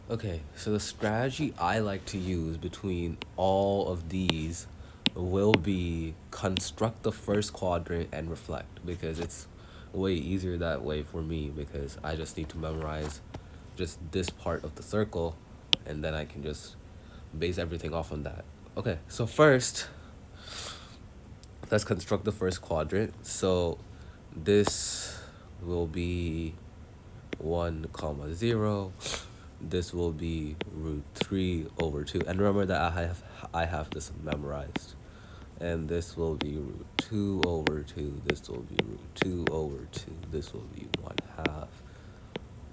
Okay, so the strategy I like to use between all of these will be construct the first quadrant and reflect, because it's way easier that way for me, because I just need to memorize just this part of the circle, and then I can just base everything off on that. Okay, so first, let's construct the first quadrant. So this will be 1 comma 0. This will be root 3 over 2. And remember that I have this memorized. And this will be root 2 over 2. This will be root 2 over 2. This will be 1 half.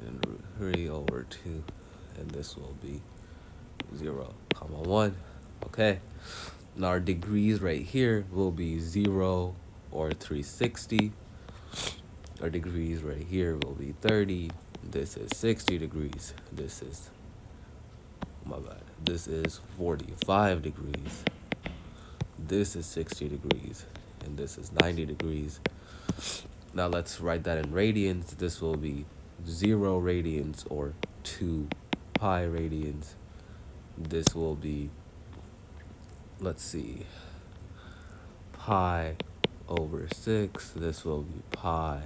And root 3 over 2. And this will be 0 comma 1. Okay. Now our degrees right here will be 0 or 360. Our degrees right here will be 30. This is 60 degrees. This is, my bad, this is 45 degrees. This is 60 degrees. And this is 90 degrees. Now let's write that in radians. This will be 0 radians or 2 pi radians. This will be, let's see, pi over 6. This will be pi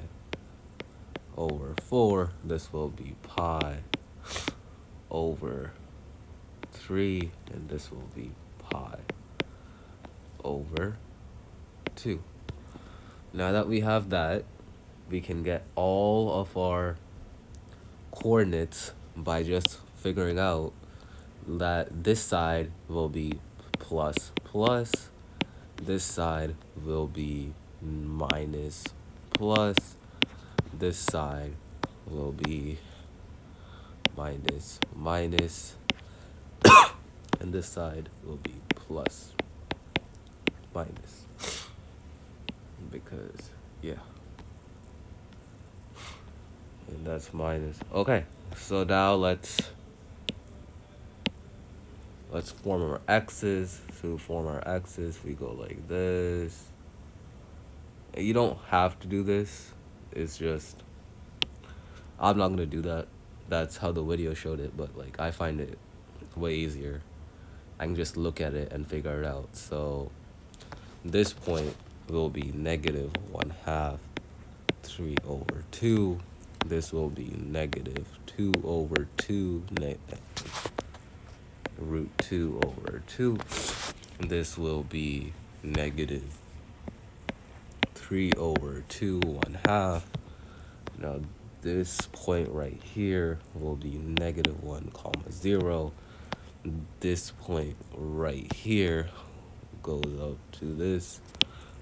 over 4. This will be pi over 3. And this will be pi over 2. Now that we have that, we can get all of our coordinates by just figuring out that this side will be plus plus, this side will be minus plus, this side will be minus minus, and this side will be plus minus, because yeah, and that's minus. Okay, so now let's form our x's. To form our x's, we go like this. You don't have to do this. It's just, I'm not gonna do that. That's how the video showed it, but like I find it way easier. I can just look at it and figure it out. So this point will be negative 1 half 3 over 2. This will be negative 2 over 2, root 2 over 2. This will be negative 3 over 2, 1 half. Now this point right here will be negative 1 comma 0. This point right here goes up to this,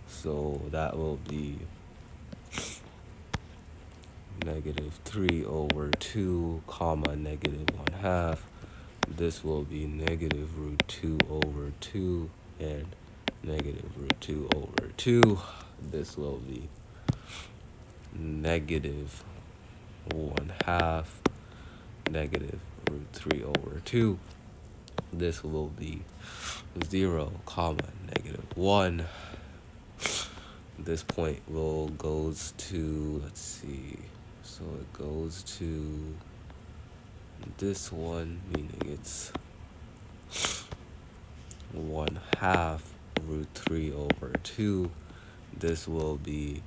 so that will be negative 3 over 2 comma negative 1 half. This will be negative root 2 over 2 and negative root 2 over 2. This will be negative 1 half negative root 3 over 2. This will be 0 comma negative 1. This point will goes to, let's see, so it goes to this one, meaning it's 1 half root 3 over 2. This will be,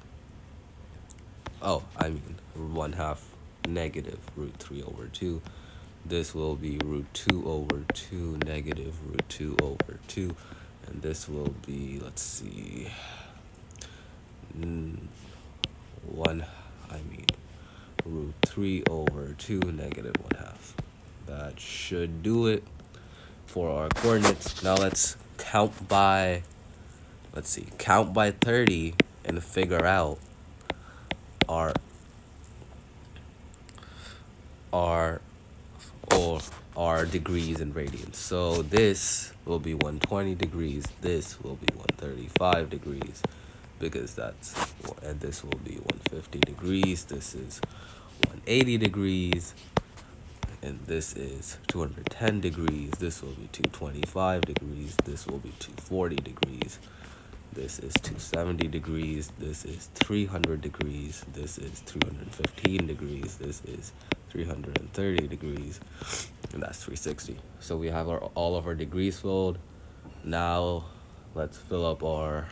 1 half negative root 3 over 2. This will be root 2 over 2 negative root 2 over 2. And this will be, let's see, root 3 over 2 negative 1 half. That should do it for our coordinates. Now let's count by 30 and figure out our degrees and radians. So this will be 120 degrees. This will be 135 degrees, because and this will be 150 degrees. This is 180 degrees. And this is 210 degrees. This will be 225 degrees. This will be 240 degrees. This is 270 degrees. This is 300 degrees. This is 315 degrees. This is 330 degrees. and that's 360. So we have all of our degrees filled. Now let's fill up our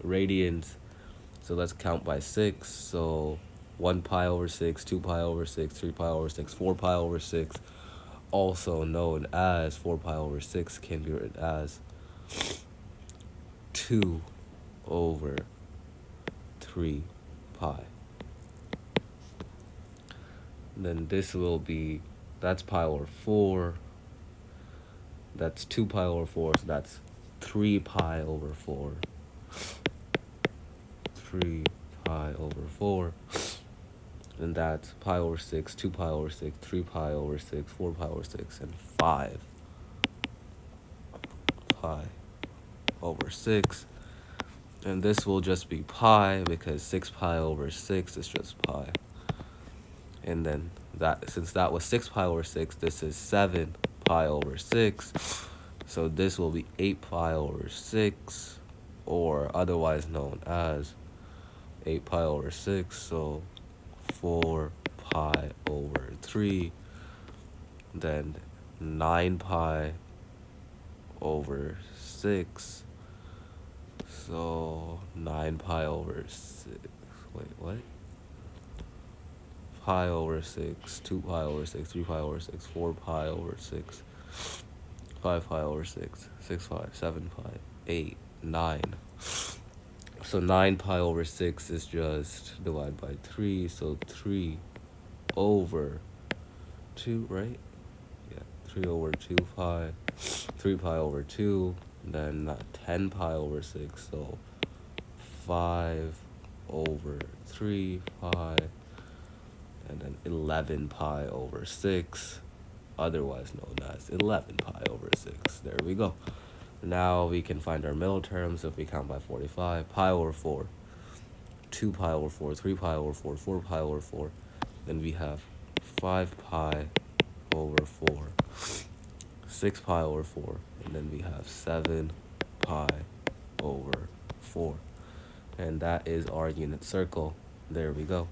radians. So let's count by 6. So 1 pi over 6, 2 pi over 6, 3 pi over 6, 4 pi over 6, also known as 4 pi over 6, can be written as 2 over 3 pi. Then this will be, that's pi over 4. That's 2 pi over 4, so that's 3 pi over 4. 3 pi over 4. And that's pi over 6, 2 pi over 6, 3 pi over 6, 4 pi over 6, and 5 pi over 6. And this will just be pi because 6 pi over 6 is just pi. And then that, since that was 6 pi over 6, this is 7 pi over 6. So this will be 8 pi over 6, or otherwise known as 8 pi over 6. So 4 pi over 3. Then 9 pi over 6. So 9 pi over 6. Wait, what? Pi over 6, 2 pi over 6, 3 pi over 6, 4 pi over 6, 5 pi over 6, 6 pi, 7 pi, 8, 9. So 9 pi over 6 is just divided by 3, so 3 over 2, right? Yeah, 3 over 2 pi, 3 pi over 2, then 10 pi over 6, so 5 over 3 pi, and then 11 pi over 6, otherwise known as 11 pi over 6. There we go. Now we can find our middle terms if we count by 45. Pi over 4, 2 pi over 4, 3 pi over 4, 4 pi over 4. Then we have 5 pi over 4, 6 pi over 4, and then we have 7 pi over 4. And that is our unit circle. There we go.